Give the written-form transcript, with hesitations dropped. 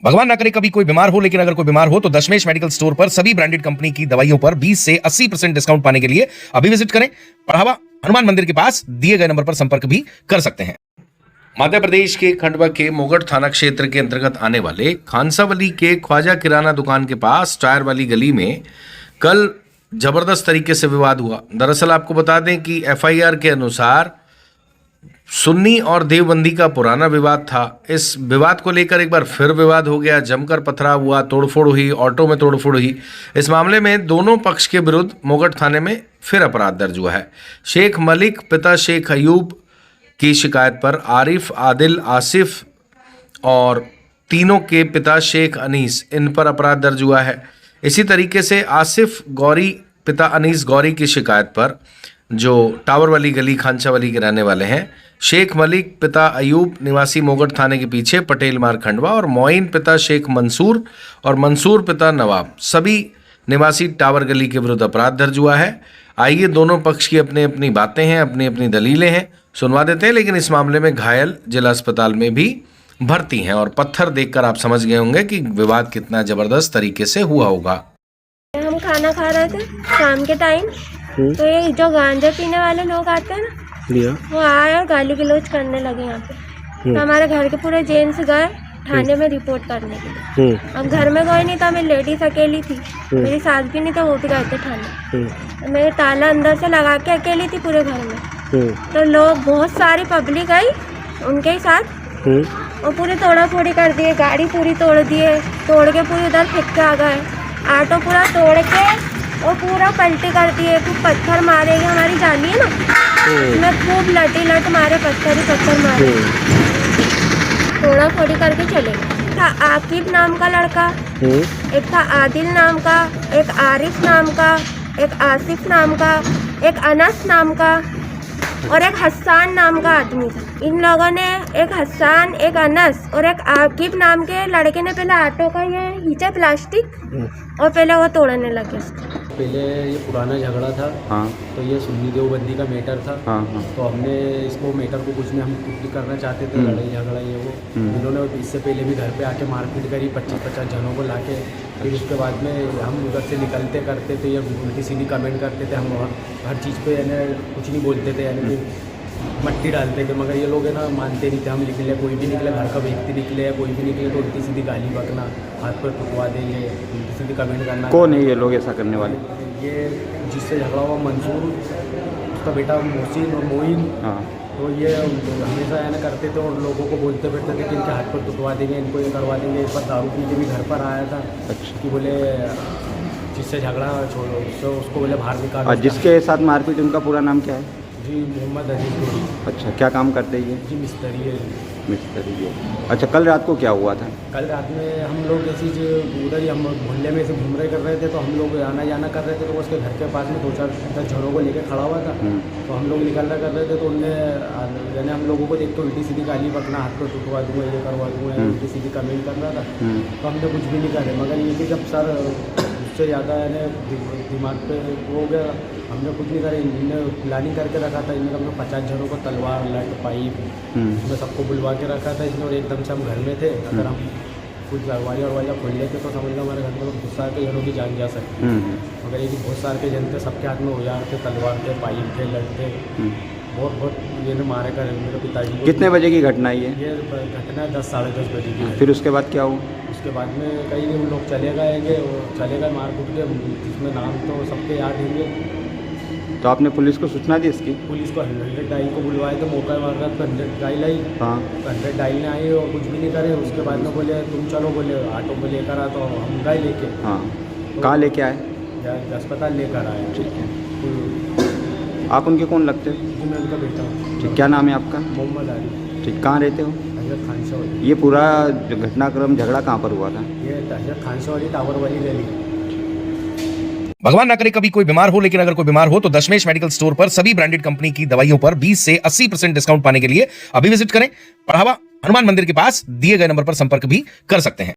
भगवान ना करे कभी कोई बीमार हो, लेकिन अगर कोई बीमार हो तो दशमेश मेडिकल स्टोर पर सभी ब्रांडेड कंपनी की दवाइयों पर 20 से 80% डिस्काउंट पाने के लिए अभी विजिट करें। पढ़ावा हनुमान मंदिर के पास दिए गए नंबर पर संपर्क भी कर सकते हैं। मध्य प्रदेश के खंडवा के मोगट थाना क्षेत्र के अंतर्गत आने वाले खानसावली के ख्वाजा किराना दुकान के पास टायर वाली गली में कल जबरदस्त तरीके से विवाद हुआ। दरअसल आपको बता दें कि एफआईआर के अनुसार सुन्नी और देवबंदी का पुराना विवाद था। इस विवाद को लेकर एक बार फिर विवाद हो गया, जमकर पथराव हुआ, तोड़फोड़ हुई, ऑटो में तोड़फोड़ हुई। इस मामले में दोनों पक्ष के विरुद्ध मोगट थाने में फिर अपराध दर्ज हुआ है। शेख मलिक पिता शेख अयूब की शिकायत पर आरिफ, आदिल, आसिफ और तीनों के पिता शेख अनीस, इन पर अपराध दर्ज हुआ है। इसी तरीके से आसिफ गौरी पिता अनीस गौरी की शिकायत पर, जो टावर वाली गली खानसावली के रहने वाले हैं, शेख मलिक पिता अयूब निवासी मोगट थाने के पीछे पटेल मार्ग खंडवा और मोइन पिता शेख मंसूर और मंसूर पिता नवाब, सभी निवासी टावर गली के विरुद्ध अपराध दर्ज हुआ है। आइए दोनों पक्ष की अपनी अपनी बातें हैं, अपनी अपनी दलीलें हैं, सुनवा देते हैं। लेकिन इस मामले में घायल जिला अस्पताल में भी भर्ती हैं और पत्थर देखकर आप समझ गए होंगे कि विवाद कितना जबरदस्त तरीके से हुआ होगा। हम खाना खा रहे थे शाम के टाइम, तो ये जो गांजा पीने वाले लोग आते हैं ना, वो आए और गाली गलौज करने लगे यहाँ पे। तो हमारे घर के पूरे जेंट्स गए थाने में रिपोर्ट करने के लिए। अब घर में कोई नहीं था, मैं लेडीज अकेली थी, मेरी सास भी नहीं था, वो भी गए थे थाने। तो मेरे ताला अंदर से लगा के अकेली थी पूरे घर में। तो लोग, बहुत सारी पब्लिक आई उनके साथ और पूरी तोड़ा फोड़ी कर दिए, गाड़ी पूरी तोड़ दिए, तोड़ के पूरी उधर फेंक के आ गए, ऑटो पूरा तोड़ के और पूरा पलटी कर दिए। खूब पत्थर मारे, हमारी जाली है ना, मैं खूब लटी लट मारे, पत्थर ही पत्थर मारे, तोड़ा फोड़ी करके चले गए। था आकिब नाम का लड़का, एक था आदिल नाम का, एक आरिफ नाम का, एक आसिफ नाम का, एक अनस नाम का और एक हस्सान नाम का आदमी था। इन लोगों ने, एक हस्सान, एक अनस और एक आकिब नाम के लड़के ने पहले ऑटो का ये खींचा प्लास्टिक और पहले वो तोड़ने लगे। पहले ये पुराना झगड़ा था। हाँ। तो ये सुन्नी देवबंदी का मैटर था। हाँ। तो हमने इसको मैटर को कुछ में हम कुछ करना चाहते थे, लड़ाई झगड़ा ये वो। इन्होंने इससे पहले भी घर पे आके मारपीट करी 25-50 जनों को लाके। फिर उसके बाद में हम उधर से निकलते करते थे, या उल्टी सीधी कमेंट करते थे, हम हर चीज़ पे यानी कुछ नहीं बोलते थे, यानी कि मट्टी डालते थे। मगर ये लोग है ना मानते नहीं थे। हम निकले, कोई भी निकले, घर का व्यक्ति निकले या कोई भी निकले तो उल्टी सीधी गाली बकना, हाथ पर टुकवा देंगे, उल्टी सीधी कमेंट करना। कौन है ये लोग ऐसा करने वाले? ये जिससे झगड़ा हुआ मंसूर, उसका बेटा मोहसिन और मोइन। हाँ। तो ये हमेशा है ना करते थे और लोगों को बोलते फिरते थे कि इनके हाथ पर टुकवा देंगे, इनको ये करवा देंगे। एक बार दारू पी के भी घर पर आया था। अच्छा। कि बोले जिससे झगड़ा छोड़ो, उसको बोले बाहर निकालो। जिसके साथ मारपीट, उनका पूरा नाम क्या है? जी मोहम्मद अजीज गोरी। अच्छा, क्या काम करते हैं ये? जी मिस्त्री है। मिस्त्री है। अच्छा, कल रात को क्या हुआ था? कल रात में हम लोग ऐसी उधर ही हम मोहल्ले में से घूम रहे कर रहे थे, तो हम लोग आना जाना कर रहे थे। तो उसके घर के पास में 2-4 जनों को लेकर खड़ा हुआ था। तो हम लोग निकलना कर रहे थे, तो उनने यानी हम लोगों को देख के उल्टी सीधी गाली बकना, हाथ पर टुकवा दूँगा, ये करवा दूँगा, उल्टी सीधी कमेंट कर रहा था। तो हमने कुछ भी नहीं करे। मगर ये कि जब सर उससे ज़्यादा यानी दिमाग पे हो गया, हमने कुछ नहीं करे। इन्होंने प्लानिंग करके रखा था, इन्होंने हमने 50 जनों को तलवार, लट, पाइप, इसमें सबको बुलवा के रखा था इसने। और एकदम से हम घर में थे, अगर हम कुछ दरवाजा खोल लेते तो समझ लो हमारे घर में बहुत सारे जनों की जान जा सकती। मगर ये बहुत सारे जन थे, सबके हाथ में औजार थे, तलवार थे, पाइप थे, लट थे, बहुत ये मारे कर मेरे पिताजी को। कितने बजे की घटना ये? ये घटना 10-10:30 बजे की। फिर उसके बाद क्या हुआ? उसके बाद में कहीं नहीं, उन लोग चले गए मार कूट के, जिसमें नाम तो सबके याद होंगे। तो आपने पुलिस को सूचना दी इसकी? पुलिस को 100 डायल को बुलवाए थे, मौका मार रहा था, 100 डायल आई। हाँ। 100 डायल आई और कुछ भी नहीं करे। उसके बाद में बोले तुम चलो, बोले ऑटो में लेकर आ, तो हम गए लेके। हाँ। तो कहाँ लेके आए? अस्पताल लेकर आए। ठीक है। आप उनके कौन लगते हो? जी मैं उनका बेटा हूँ। ठीक, क्या नाम है आपका? मोहम्मद अली। ठीक, कहाँ रहते हो? हजरत खानसावली। ये पूरा घटनाक्रम झगड़ा कहाँ पर हुआ था? ये हजरत खानसावली टावर वाली गली। भगवान ना करे कभी कोई बीमार हो, लेकिन अगर कोई बीमार हो तो दशमेश मेडिकल स्टोर पर सभी ब्रांडेड कंपनी की दवाइयों पर 20 से 80% डिस्काउंट पाने के लिए अभी विजिट करें। पढ़ावा हनुमान मंदिर के पास दिए गए नंबर पर संपर्क भी कर सकते हैं।